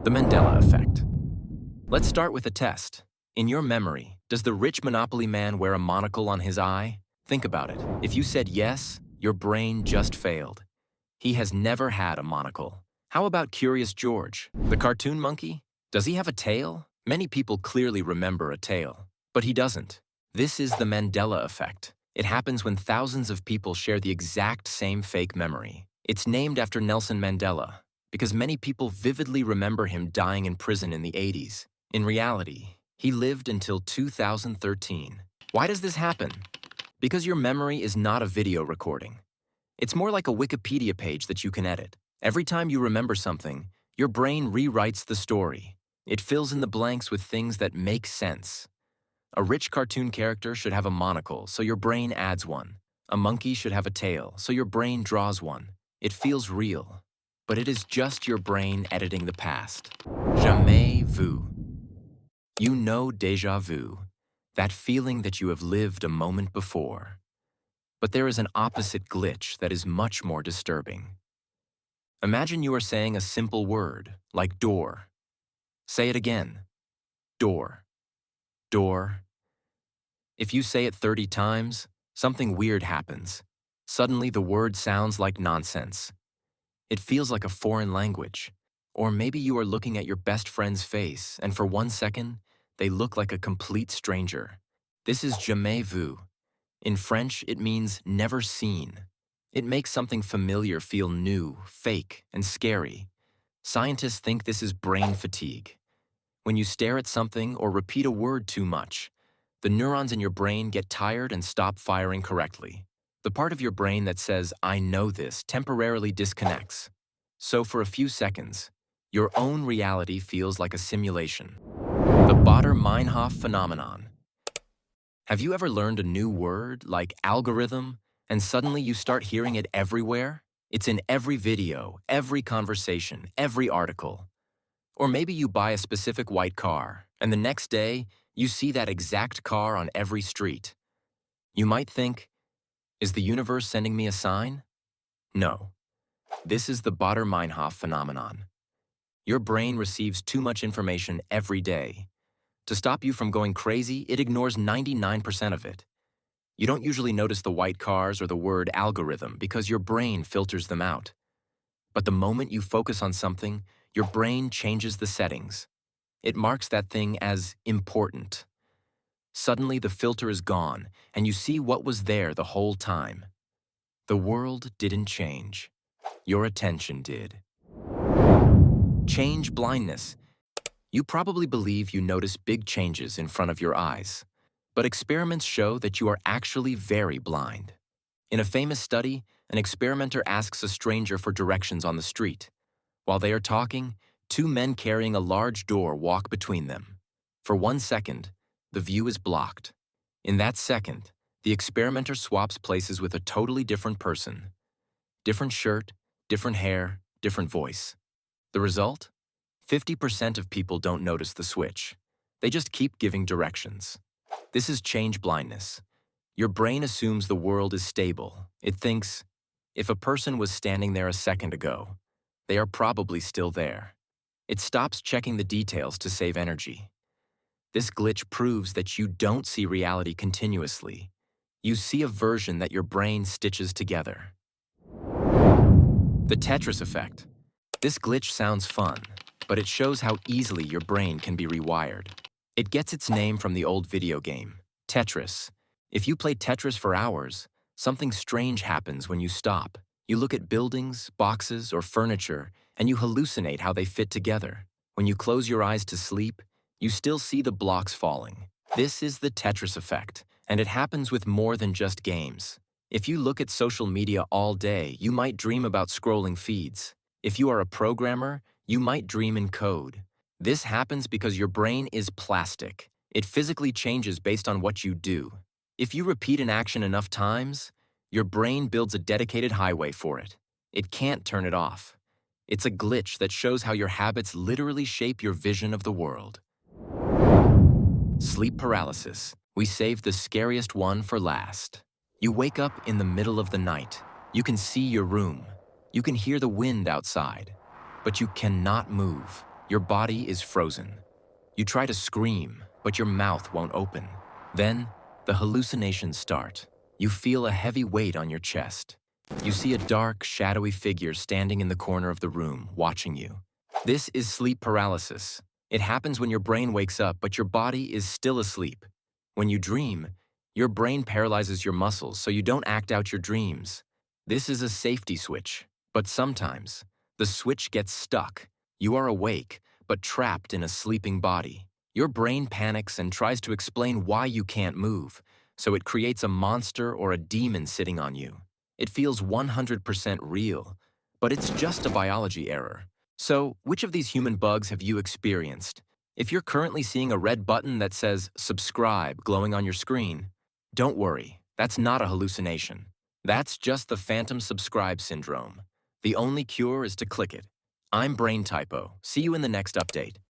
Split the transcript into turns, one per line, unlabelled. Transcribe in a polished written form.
The Mandela Effect. Let's start with a test. In your memory, does the rich Monopoly man wear a monocle on his eye? Think about it. If you said yes, your brain just failed. He has never had a monocle. How about Curious George, the cartoon monkey? Does he have a tail? Many people clearly remember a tail, but he doesn't. This is the Mandela Effect. It happens when thousands of people share the exact same fake memory. It's named after Nelson Mandela, because many people vividly remember him dying in prison in the 80s. In reality, he lived until 2013. Why does this happen? Because your memory is not a video recording. It's more like a Wikipedia page that you can edit. Every time you remember something, your brain rewrites the story. It fills in the blanks with things that make sense. A rich cartoon character should have a monocle, so your brain adds one. A monkey should have a tail, so your brain draws one. It feels real, but it is just your brain editing the past. Jamais vu. You know déjà vu, that feeling that you have lived a moment before. But there is an opposite glitch that is much more disturbing. Imagine you are saying a simple word, like door. Say it again. Door. Door. If you say it 30 times, something weird happens. Suddenly the word sounds like nonsense. It feels like a foreign language. Or maybe you are looking at your best friend's face, and for 1 second, they look like a complete stranger. This is jamais vu. In French, it means never seen. It makes something familiar feel new, fake, and scary. Scientists think this is brain fatigue. When you stare at something or repeat a word too much, the neurons in your brain get tired and stop firing correctly. The part of your brain that says, "I know this," temporarily disconnects. So for a few seconds, your own reality feels like a simulation. The Baader-Meinhof Phenomenon. Have you ever learned a new word, like algorithm, and suddenly you start hearing it everywhere? It's in every video, every conversation, every article. Or maybe you buy a specific white car, and the next day, you see that exact car on every street. You might think, is the universe sending me a sign? No. This is the Baader-Meinhof Phenomenon. Your brain receives too much information every day. To stop you from going crazy, it ignores 99% of it. You don't usually notice the white cars or the word algorithm because your brain filters them out. But the moment you focus on something, your brain changes the settings. It marks that thing as important. Suddenly, the filter is gone, and you see what was there the whole time. The world didn't change. Your attention did. Change blindness. You probably believe you notice big changes in front of your eyes. But experiments show that you are actually very blind. In a famous study, an experimenter asks a stranger for directions on the street. While they are talking, two men carrying a large door walk between them. For 1 second, the view is blocked. In that second, the experimenter swaps places with a totally different person. Different shirt, different hair, different voice. The result? 50% of people don't notice the switch. They just keep giving directions. This is change blindness. Your brain assumes the world is stable. It thinks, if a person was standing there a second ago, they are probably still there. It stops checking the details to save energy. This glitch proves that you don't see reality continuously. You see a version that your brain stitches together. The Tetris Effect. This glitch sounds fun, but it shows how easily your brain can be rewired. It gets its name from the old video game, Tetris. If you play Tetris for hours, something strange happens when you stop. You look at buildings, boxes, or furniture, and you hallucinate how they fit together. When you close your eyes to sleep, you still see the blocks falling. This is the Tetris Effect, and it happens with more than just games. If you look at social media all day, you might dream about scrolling feeds. If you are a programmer, you might dream in code. This happens because your brain is plastic. It physically changes based on what you do. If you repeat an action enough times, your brain builds a dedicated highway for it. It can't turn it off. It's a glitch that shows how your habits literally shape your vision of the world. Sleep paralysis. We saved the scariest one for last. You wake up in the middle of the night. You can see your room. You can hear the wind outside, but you cannot move. Your body is frozen. You try to scream, but your mouth won't open. Then, the hallucinations start. You feel a heavy weight on your chest. You see a dark, shadowy figure standing in the corner of the room, watching you. This is sleep paralysis. It happens when your brain wakes up, but your body is still asleep. When you dream, your brain paralyzes your muscles so you don't act out your dreams. This is a safety switch, but sometimes the switch gets stuck. You are awake, but trapped in a sleeping body. Your brain panics and tries to explain why you can't move, so it creates a monster or a demon sitting on you. It feels 100% real, but it's just a biology error. So, which of these human bugs have you experienced? If you're currently seeing a red button that says subscribe glowing on your screen, don't worry, that's not a hallucination. That's just the phantom subscribe syndrome. The only cure is to click it. I'm Brain Typo. See you in the next update.